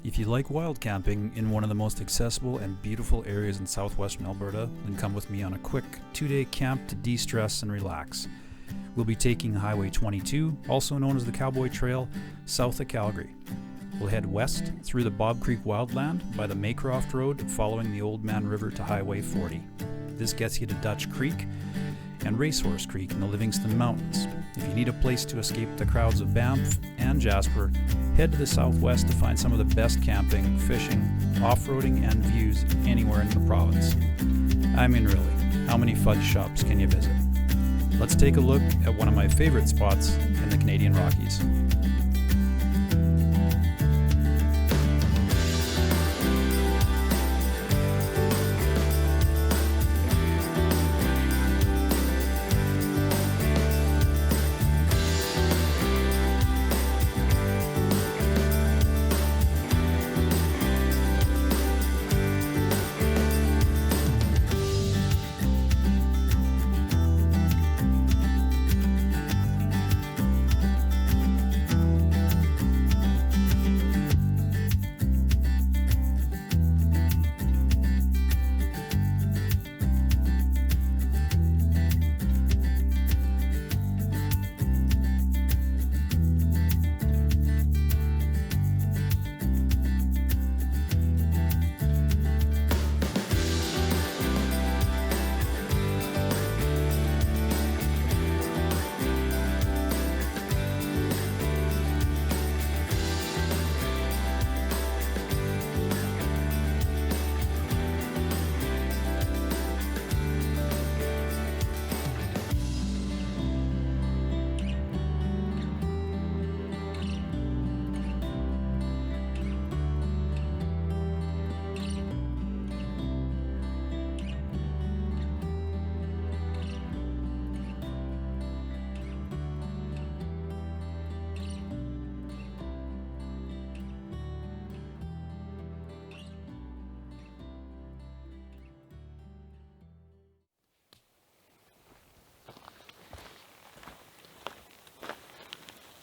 If you like wild camping in one of the most accessible and beautiful areas in southwestern Alberta, then come with me on a quick 2-day camp to de-stress and relax. We'll be taking Highway 22, also known as the Cowboy Trail, south of Calgary. We'll head west through the Bob Creek wildland by the Maycroft Road, following the Old Man River to Highway 40. This gets you to Dutch Creek and Racehorse Creek in the Livingstone Mountains. If you need a place to escape the crowds of Banff and Jasper, head to the southwest to find some of the best camping, fishing, off-roading, and views anywhere in the province. I mean, really, how many fudge shops can you visit? Let's take a look at one of my favorite spots in the Canadian Rockies.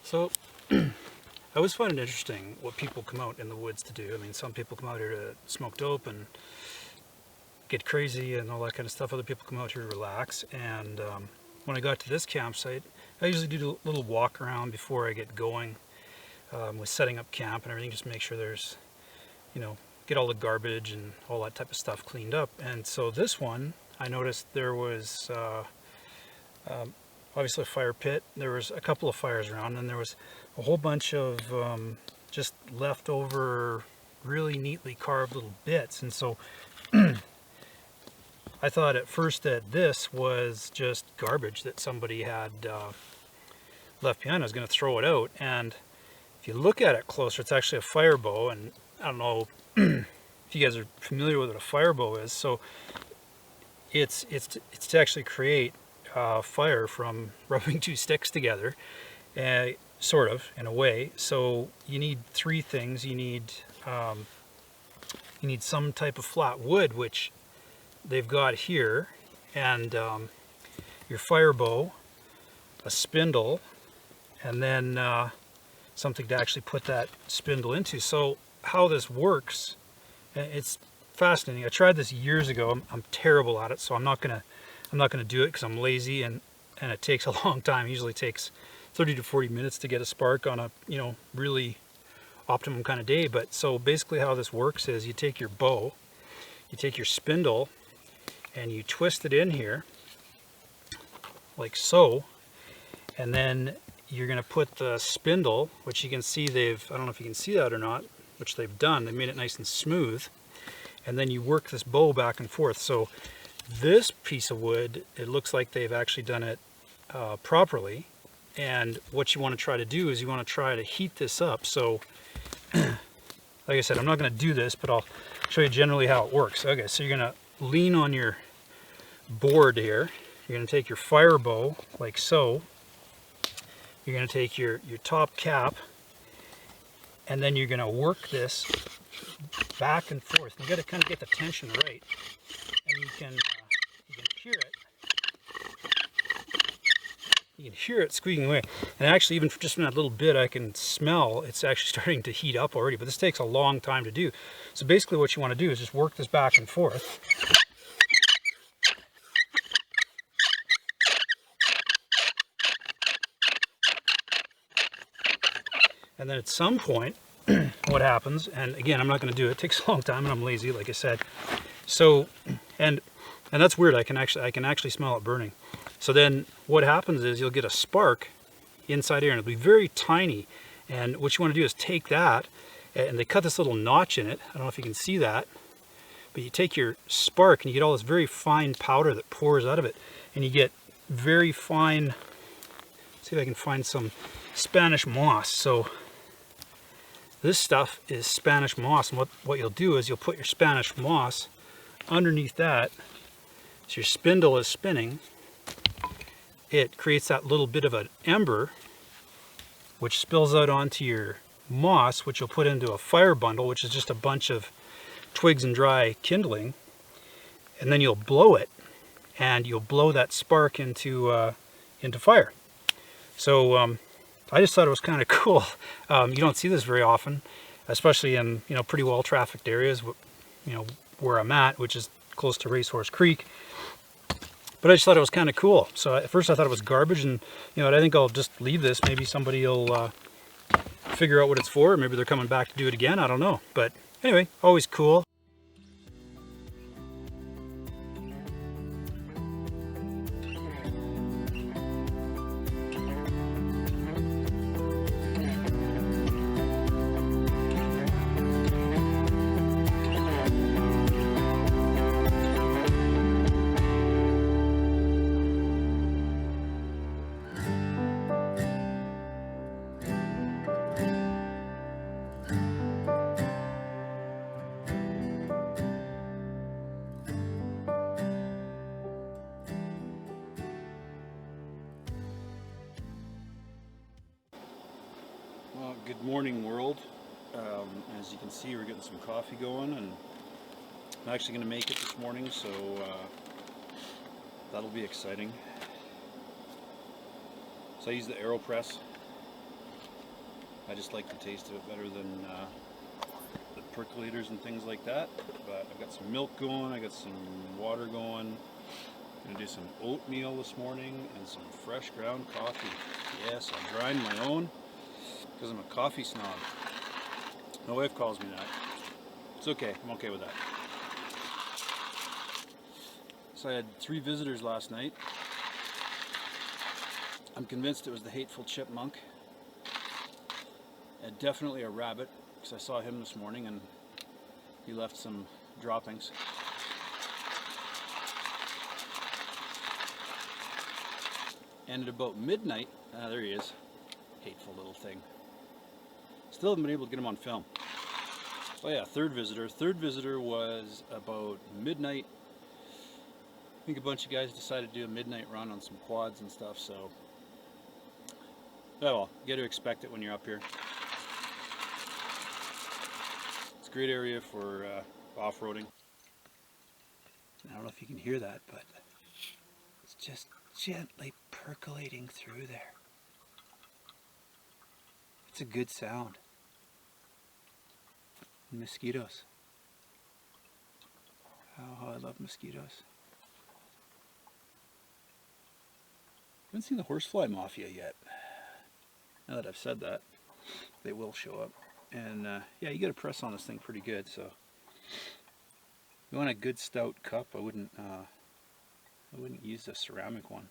So, I always find it interesting what people come out in the woods to do. I mean, some people come out here to smoke dope and get crazy and all that kind of stuff. Other people come out here to relax. And when I got to this campsite, I usually do a little walk around before I get going with setting up camp and everything, just make sure there's, get all the garbage and all that type of stuff cleaned up. And so this one, I noticed there was obviously a fire pit. There was a couple of fires around, and there was a whole bunch of just leftover, really neatly carved little bits. And so I thought at first that this was just garbage that somebody had left behind. I was going to throw it out, and if you look at it closer, it's actually a fire bow. And I don't know if you guys are familiar with what a fire bow is. So it's to actually create fire from rubbing two sticks together, sort of, in a way. So you need three things. You need some type of flat wood, which they've got here, and your fire bow, a spindle, and then something to actually put that spindle into. So how this works, it's fascinating. I tried this years ago. I'm terrible at it, so I'm not gonna do it because I'm lazy, and it takes a long time. It usually takes 30 to 40 minutes to get a spark on a really optimum kind of day. But so basically how this works is you take your bow, you take your spindle, and you twist it in here like so, and then you're going to put the spindle, which you can see I don't know if you can see that or not, which they've done. They made it nice and smooth, and then you work this bow back and forth. So this piece of wood, it looks like they've actually done it properly. And what you want to try to do is you want to try to heat this up. So like I said, I'm not going to do this, but I'll show you generally how it works. Okay, so you're going to lean on your board here. You're going to take your fire bow like so. You're going to take your top cap, and then you're going to work this back and forth. You got to kind of get the tension right, and you can hear it. You can hear it squeaking away. And actually, even just from that little bit, I can smell it's actually starting to heat up already. But this takes a long time to do. So basically what you want to do is just work this back and forth. And then at some point, what happens, and again, I'm not going to do it. It takes a long time, and I'm lazy, like I said. So, and that's weird. I can actually smell it burning. So then, what happens is you'll get a spark inside here, and it'll be very tiny. And what you want to do is take that, and they cut this little notch in it. I don't know if you can see that, but you take your spark, and you get all this very fine powder that pours out of it, and you get very fine. Let's see if I can find some Spanish moss. So this stuff is Spanish moss, and what you'll do is you'll put your Spanish moss underneath that, so your spindle is spinning. It creates that little bit of an ember, which spills out onto your moss, which you'll put into a fire bundle, which is just a bunch of twigs and dry kindling, and then you'll blow it, and you'll blow that spark into fire. So I just thought it was kind of cool. You don't see this very often, especially in pretty well trafficked areas, where I'm at, which is close to Racehorse Creek. But I just thought it was kind of cool. So at first I thought it was garbage, and I think I'll just leave this. Maybe somebody will figure out what it's for. Or maybe they're coming back to do it again. I don't know. But anyway, always cool. Well, good morning, world. As you can see, we're getting some coffee going, and I'm actually going to make it this morning, so that'll be exciting. So I use the AeroPress. I just like the taste of it better than the percolators and things like that. But I've got some milk going, I got some water going. I'm going to do some oatmeal this morning and some fresh ground coffee. Yes, I grind my own because I'm a coffee snob. My wife calls me that. It's okay, I'm okay with that. So I had 3 visitors last night. I'm convinced it was the hateful chipmunk. And definitely a rabbit, because I saw him this morning and he left some droppings. And at about midnight, there he is. Hateful little thing. Still haven't been able to get him on film. Oh yeah, third visitor. Third visitor was about midnight. I think a bunch of guys decided to do a midnight run on some quads and stuff, so oh well, you got to expect it when you're up here. It's a great area for off-roading. I don't know if you can hear that, but it's just gently percolating through there. It's a good sound. And mosquitoes. Oh, I love mosquitoes. Haven't seen the horsefly mafia yet. Now that I've said that, they will show up. And yeah, you got to press on this thing pretty good. So if you want a good stout cup, I wouldn't use a ceramic one.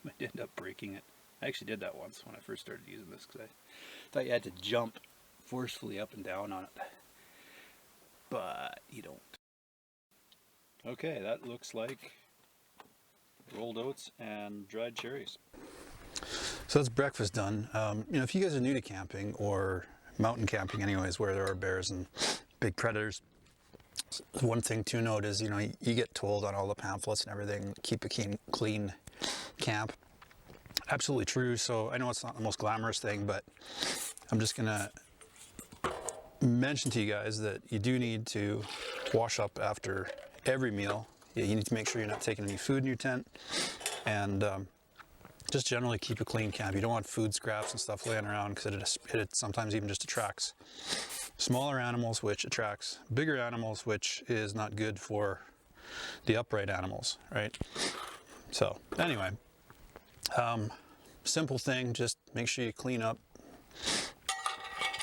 I might end up breaking it. I actually did that once when I first started using this because I thought you had to jump forcefully up and down on it, but you don't. Okay, that looks like rolled oats and dried cherries. So that's breakfast done. If you guys are new to camping or mountain camping anyways, where there are bears and big predators, one thing to note is, you get told on all the pamphlets and everything, keep a clean camp. Absolutely true. So I know it's not the most glamorous thing, but I'm just gonna mention to you guys that you do need to wash up after every meal. You need to make sure you're not taking any food in your tent, and just generally keep a clean camp. You don't want food scraps and stuff laying around because it sometimes even just attracts smaller animals, which attracts bigger animals, which is not good for the upright animals, right? So anyway, simple thing, just make sure you clean up,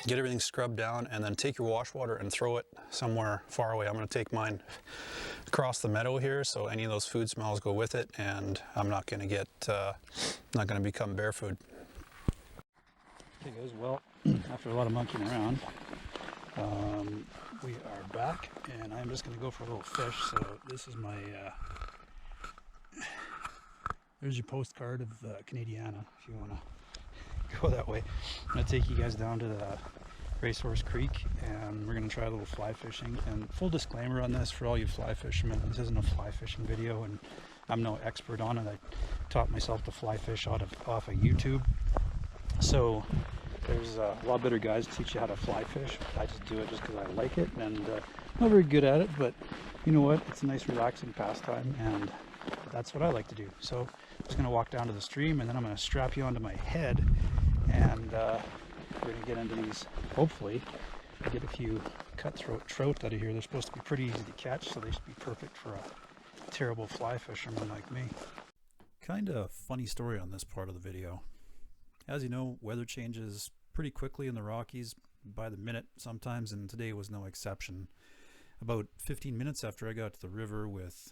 get everything scrubbed down, and then take your wash water and throw it somewhere far away. I'm going to take mine across the meadow here, so any of those food smells go with it, and I'm not going to get, not going to become bear food. Okay guys, well, after a lot of monkeying around, we are back, and I'm just going to go for a little fish. So this is my, there's your postcard of Canadiana, if you want to go that way. I'm going to take you guys down to the Racehorse Creek, and we're going to try a little fly fishing. And full disclaimer on this for all you fly fishermen, this isn't a fly fishing video, and I'm no expert on it. I taught myself to fly fish off of YouTube. So there's a lot better guys to teach you how to fly fish. I just do it just because I like it, and not very good at it, but you know what? It's a nice relaxing pastime, and that's what I like to do. So I'm just going to walk down to the stream, and then I'm going to strap you onto my head, and we're going to get into these, hopefully, get a few cutthroat trout out of here. They're supposed to be pretty easy to catch, so they should be perfect for a terrible fly fisherman like me. Kind of funny story on this part of the video. As you know, weather changes pretty quickly in the Rockies, by the minute sometimes, and today was no exception. About 15 minutes after I got to the river with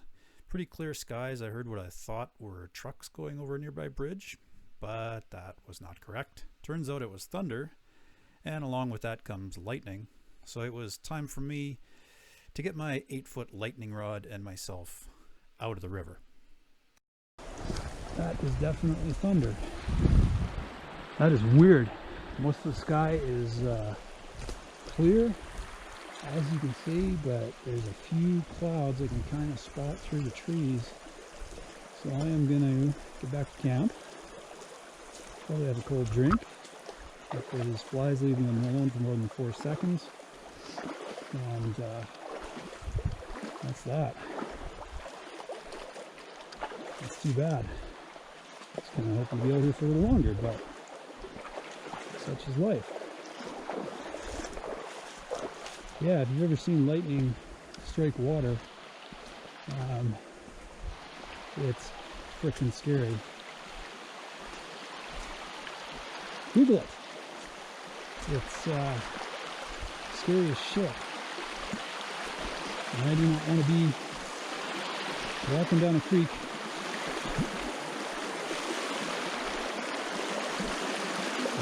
pretty clear skies, I heard what I thought were trucks going over a nearby bridge, but that was not correct. Turns out it was thunder, and along with that comes lightning. So it was time for me to get my 8-foot lightning rod and myself out of the river. That is definitely thunder. That is weird. Most of the sky is clear, as you can see, but there's a few clouds I can kind of spot through the trees. So I am going to get back to camp. Probably have a cold drink. Hopefully these flies leaving them alone for more than 4 seconds. And that's that. That's too bad. I was kind of hoping to be out here for a little longer, but such is life. Yeah, if you've ever seen lightning strike water, it's freaking scary. Google it. It's scary as shit. And I do not want to be walking down a creek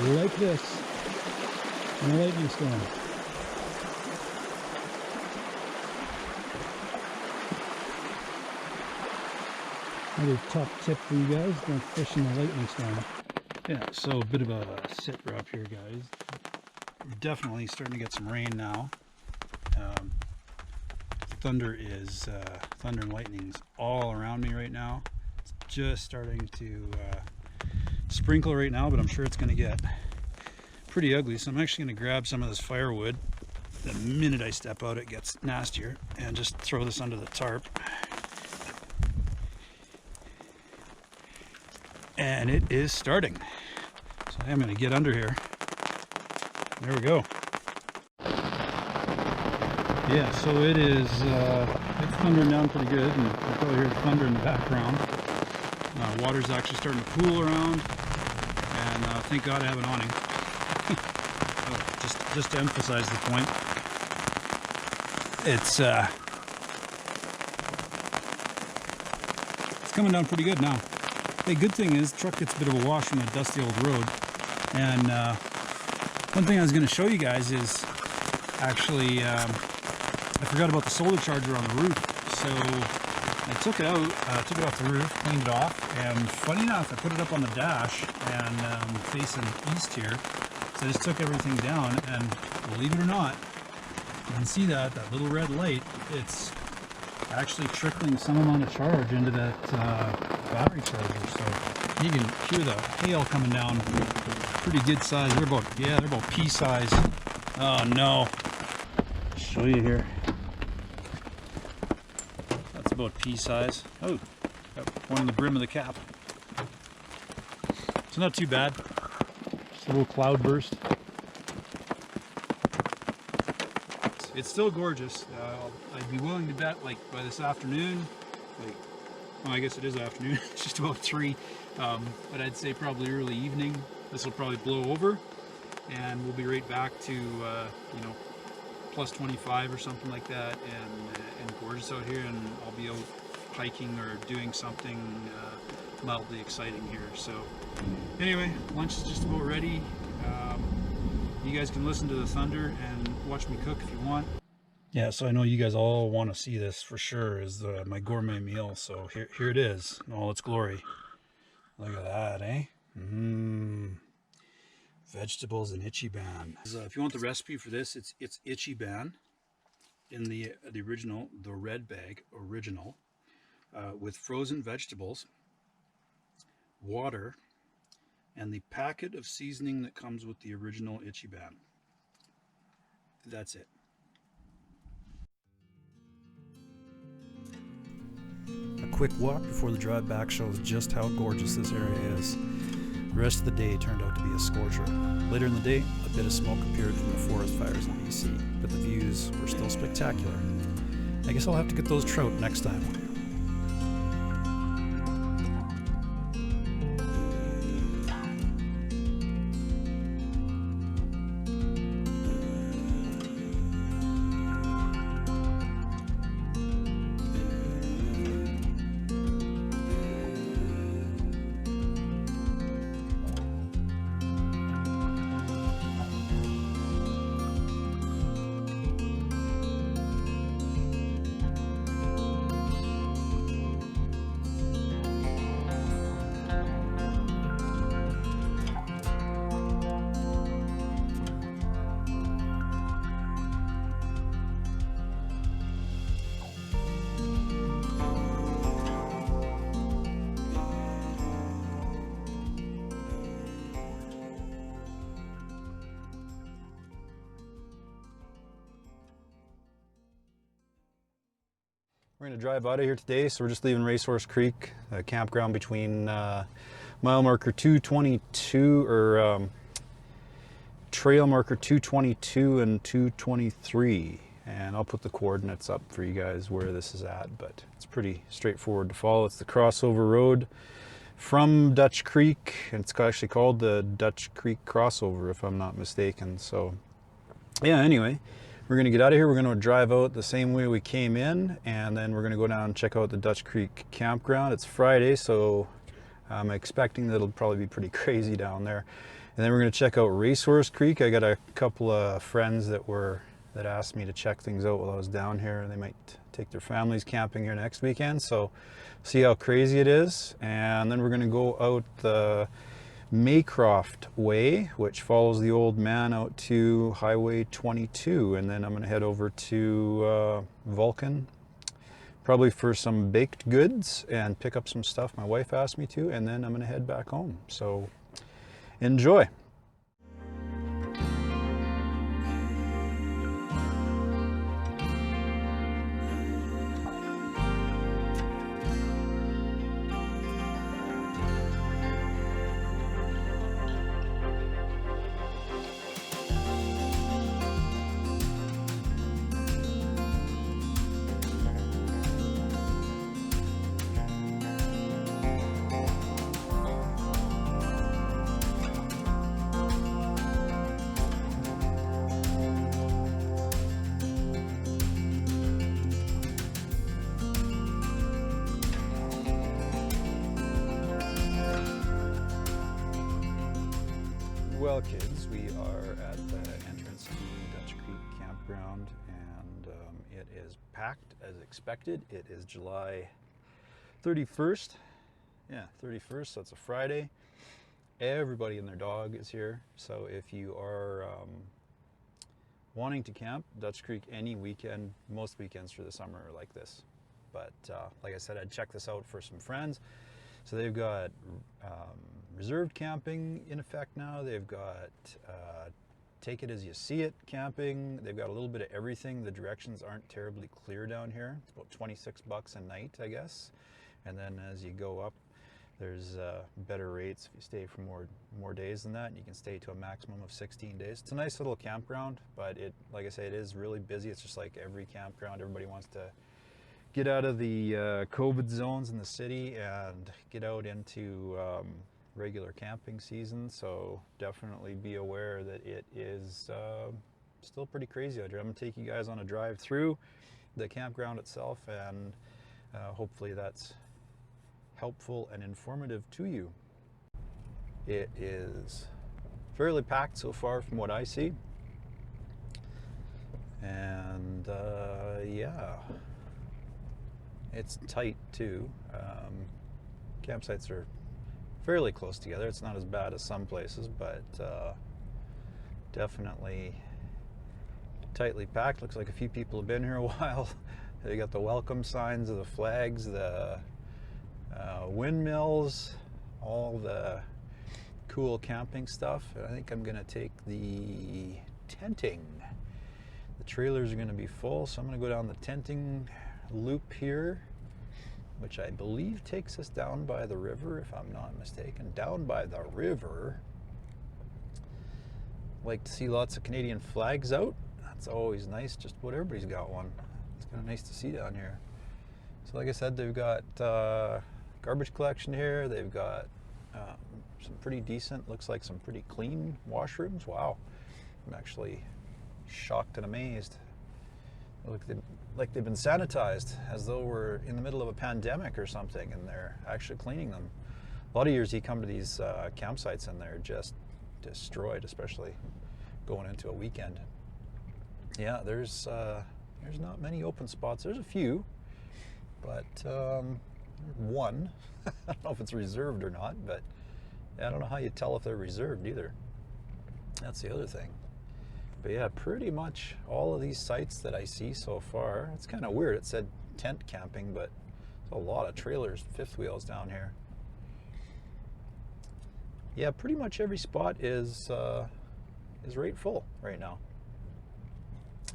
like this in a lightning storm. Another top tip for you guys, don't fish in a lightning storm. Yeah, so a bit of a sit rep here, guys. We're definitely starting to get some rain now. Thunder and lightning's all around me right now. It's just starting to sprinkle right now, but I'm sure it's going to get pretty ugly. So I'm actually going to grab some of this firewood. The minute I step out, it gets nastier, and just throw this under the tarp. And it is starting. So I'm going to get under here. There we go. Yeah, so it is, it's thundering down pretty good, and you can probably hear the thunder in the background. Water's actually starting to pool around, and thank God I have an awning. just to emphasize the point, it's coming down pretty good now. Hey, good thing is, the truck gets a bit of a wash from a dusty old road, and one thing I was going to show you guys is actually I forgot about the solar charger on the roof, so I took it out, took it off the roof, cleaned it off, and funny enough, I put it up on the dash and facing east here. So I just took everything down, and believe it or not, you can see that little red light, it's actually trickling some amount of charge into that battery charger. So you can hear the hail coming down, pretty good size. They're about pea size. Oh no. I'll show you here. That's about pea size. Oh, got one in the brim of the cap. It's not too bad. Just a little cloud burst. It's still gorgeous. I'd be willing to bet, like, by this afternoon, like, well, I guess it is afternoon, it's just about 3, but I'd say probably early evening, this will probably blow over, and we'll be right back to, you know, plus 25 or something like that, and gorgeous out here, and I'll be out hiking or doing something mildly exciting here. So anyway, lunch is just about ready. You guys can listen to the thunder and watch me cook if you want. Yeah, so I know you guys all want to see this for sure, is my gourmet meal. So here it is in all its glory. Look at that, eh? Vegetables and Ichiban. If you want the recipe for this, it's Ichiban in the original, the red bag original, with frozen vegetables, water, and the packet of seasoning that comes with the original Ichiban. That's it. A quick walk before the drive back shows just how gorgeous this area is. The rest of the day turned out to be a scorcher. Later in the day, a bit of smoke appeared from the forest fires in BC, but the views were still spectacular. I guess I'll have to get those trout next time. We're going to drive out of here today, so we're just leaving Racehorse Creek, a campground between mile marker 222, or trail marker 222 and 223. And I'll put the coordinates up for you guys where this is at, but it's pretty straightforward to follow. It's the crossover road from Dutch Creek, and it's actually called the Dutch Creek Crossover, if I'm not mistaken. So yeah, anyway, we're going to get out of here. We're going to drive out the same way we came in, and then we're going to go down and check out the Dutch Creek campground. It's Friday, so I'm expecting that it'll probably be pretty crazy down there. And then we're going to check out Racehorse Creek. I got a couple of friends that asked me to check things out while I was down here. They might take their families camping here next weekend, so see how crazy it is. And then we're going to go out the Maycroft Way, which follows the old man out to Highway 22, and then I'm going to head over to Vulcan, probably for some baked goods and pick up some stuff my wife asked me to, and then I'm going to head back home. So enjoy. Well, kids, we are at the entrance to Dutch Creek Campground, and it is packed as expected. It is July 31st. Yeah, 31st, so it's a Friday. Everybody and their dog is here, so if you are wanting to camp, Dutch Creek any weekend, most weekends through the summer are like this. But like I said, I'd check this out for some friends. So they've got reserved camping in effect now. They've got take it as you see it camping. They've got a little bit of everything. The directions aren't terribly clear down here. It's about $26 a night, I guess. And then as you go up There's better rates if you stay for more days than that, and you can stay to a maximum of 16 days. It's a nice little campground, but like I say, it is really busy. It's just like every campground. Everybody wants to get out of the COVID zones in the city and get out into regular camping season. So definitely be aware that it is still pretty crazy out here. I'm gonna take you guys on a drive through the campground itself, and hopefully that's helpful and informative to you. It is fairly packed so far from what I see, and yeah, it's tight too. Campsites are fairly close together. It's not as bad as some places, but definitely tightly packed. Looks like a few people have been here a while. They got the welcome signs of the flags, the windmills, all the cool camping stuff. I think I'm gonna take the tenting. The trailers are gonna be full, so I'm gonna go down the tenting loop here, which I believe takes us down by the river, if I'm not mistaken. Down by the river. Like to see lots of Canadian flags out. That's always nice, just about everybody's got one. It's kind of nice to see down here. So like I said, they've got garbage collection here. They've got some pretty decent, looks like some pretty clean washrooms. Wow, I'm actually shocked and amazed. Look, like they've been sanitized as though we're in the middle of a pandemic or something, and they're actually cleaning them. A lot of years you come to these campsites and they're just destroyed, especially going into a weekend. Yeah, there's not many open spots. There's a few, but one. I don't know if it's reserved or not, but I don't know how you tell if they're reserved either. That's the other thing. But yeah, pretty much all of these sites that I see so far, it's kind of weird. It said tent camping, but there's a lot of trailers, fifth wheels down here. Yeah, pretty much every spot is right full right now.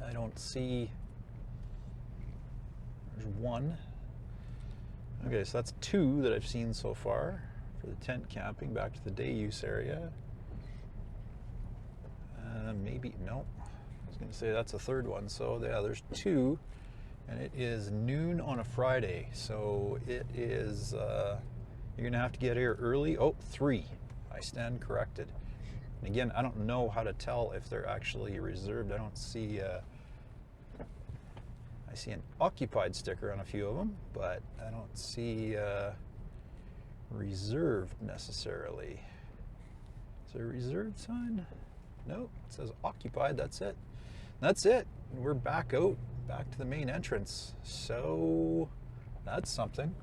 I don't see, there's one. Okay, so that's two that I've seen so far for the tent camping. Back to the day use area. Maybe, no. I was going to say that's a third one. So yeah, there's two, and it is noon on a Friday. So it is, you're going to have to get here early. Oh, 3. I stand corrected. And again, I don't know how to tell if they're actually reserved. I don't see, I see an occupied sticker on a few of them, but I don't see reserved necessarily. Is there a reserved sign? Nope, it says occupied. That's it. That's it. We're back out, back to the main entrance. So that's something.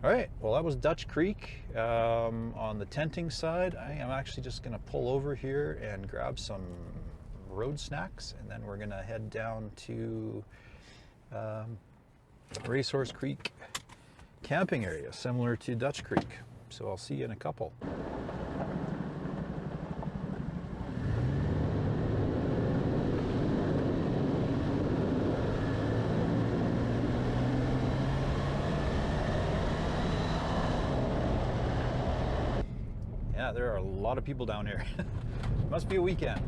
All right, well, that was Dutch Creek. On the tenting side, I am actually just gonna pull over here and grab some road snacks, and then we're gonna head down to Racehorse Creek camping area, similar to Dutch Creek. So I'll see you in a couple. Yeah, there are a lot of people down here. Must be a weekend.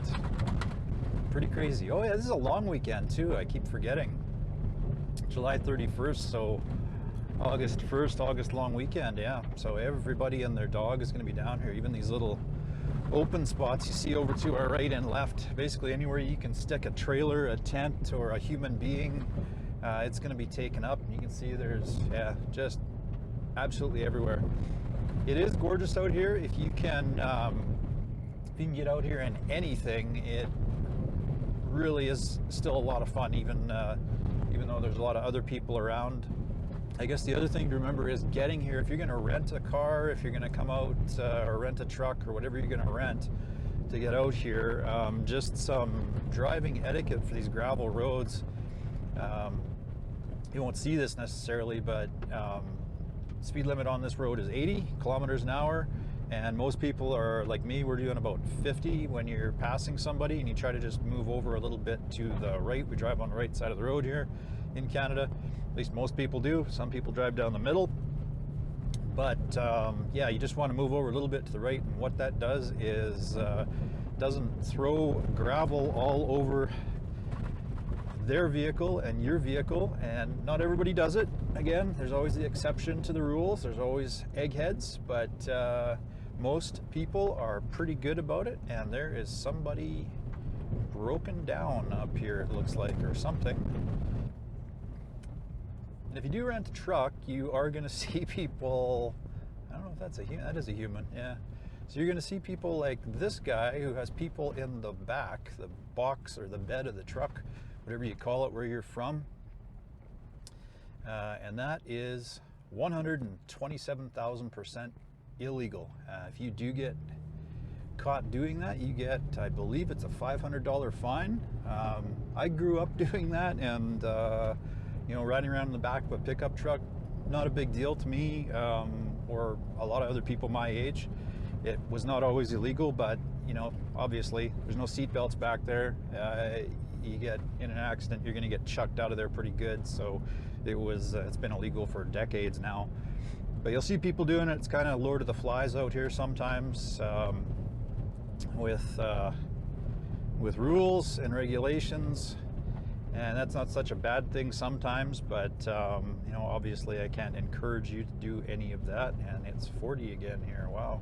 Pretty crazy. Oh yeah, this is a long weekend too. I keep forgetting. July 31st, so August 1st, August long weekend, yeah. So everybody and their dog is gonna be down here. Even these little open spots you see over to our right and left. Basically anywhere you can stick a trailer, a tent, or a human being, it's gonna be taken up. You can see there's, yeah, just absolutely everywhere. It is gorgeous out here. If you can get out here in anything, it really is still a lot of fun, even though there's a lot of other people around. I guess the other thing to remember is getting here. If you're going to rent a car, if you're going to come out or rent a truck or whatever you're going to rent to get out here, just some driving etiquette for these gravel roads. You won't see this necessarily, but speed limit on this road is 80 kilometers an hour, and most people are like me. We're doing about 50 when you're passing somebody and you try to just move over a little bit to the right. We drive on the right side of the road here in Canada. At least most people do. Some people drive down the middle, But yeah, you just want to move over a little bit to the right, and what that does is doesn't throw gravel all over their vehicle and your vehicle, and not everybody does it. Again, there's always the exception to the rules. There's always eggheads, but most people are pretty good about it, and there is somebody broken down up here, it looks like, or something. And if you do rent a truck, you are going to see people, I don't know if that's a human, that is a human, yeah. So you're going to see people like this guy who has people in the back, the box or the bed of the truck, whatever you call it, where you're from. And that is 127,000% illegal. If you do get caught doing that, you get, I believe it's a $500 fine. I grew up doing that, and you know, riding around in the back of a pickup truck, not a big deal to me, or a lot of other people my age. It was not always illegal, but you know, obviously there's no seat belts back there. You get in an accident, you're going to get chucked out of there pretty good. So it's been illegal for decades now. But you'll see people doing it. It's kind of Lord of the Flies out here sometimes, with rules and regulations. And that's not such a bad thing sometimes, but you know, obviously I can't encourage you to do any of that. And it's 40 again here. Wow.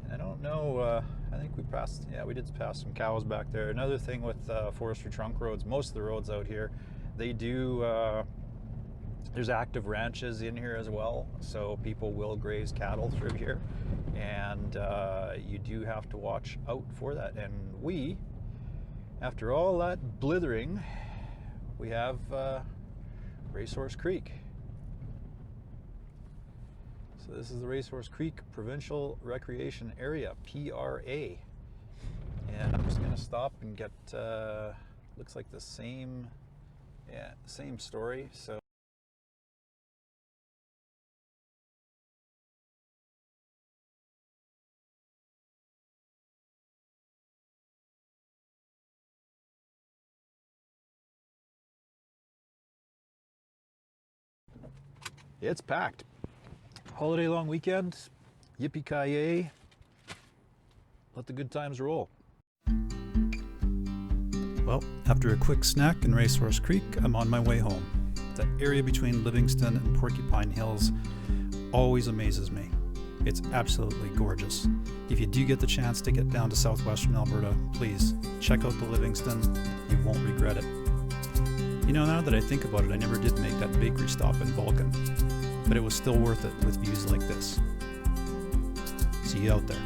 And I don't know, I think we passed, yeah, we did pass some cows back there. Another thing with forestry trunk roads, most of the roads out here, they do, there's active ranches in here as well, so people will graze cattle through here, and you do have to watch out for that. And we, after all that blithering, we have Racehorse Creek. So this is the Racehorse Creek Provincial Recreation Area, PRA. And I'm just going to stop and get, looks like the same, yeah, same story. So it's packed. Holiday long weekend, yippee-ki-yay, let the good times roll. Well, after a quick snack in Racehorse Creek, I'm on my way home. The area between Livingstone and Porcupine Hills always amazes me. It's absolutely gorgeous. If you do get the chance to get down to southwestern Alberta, please check out the Livingstone. You won't regret it. You know, now that I think about it, I never did make that bakery stop in Vulcan, but it was still worth it with views like this. See you out there.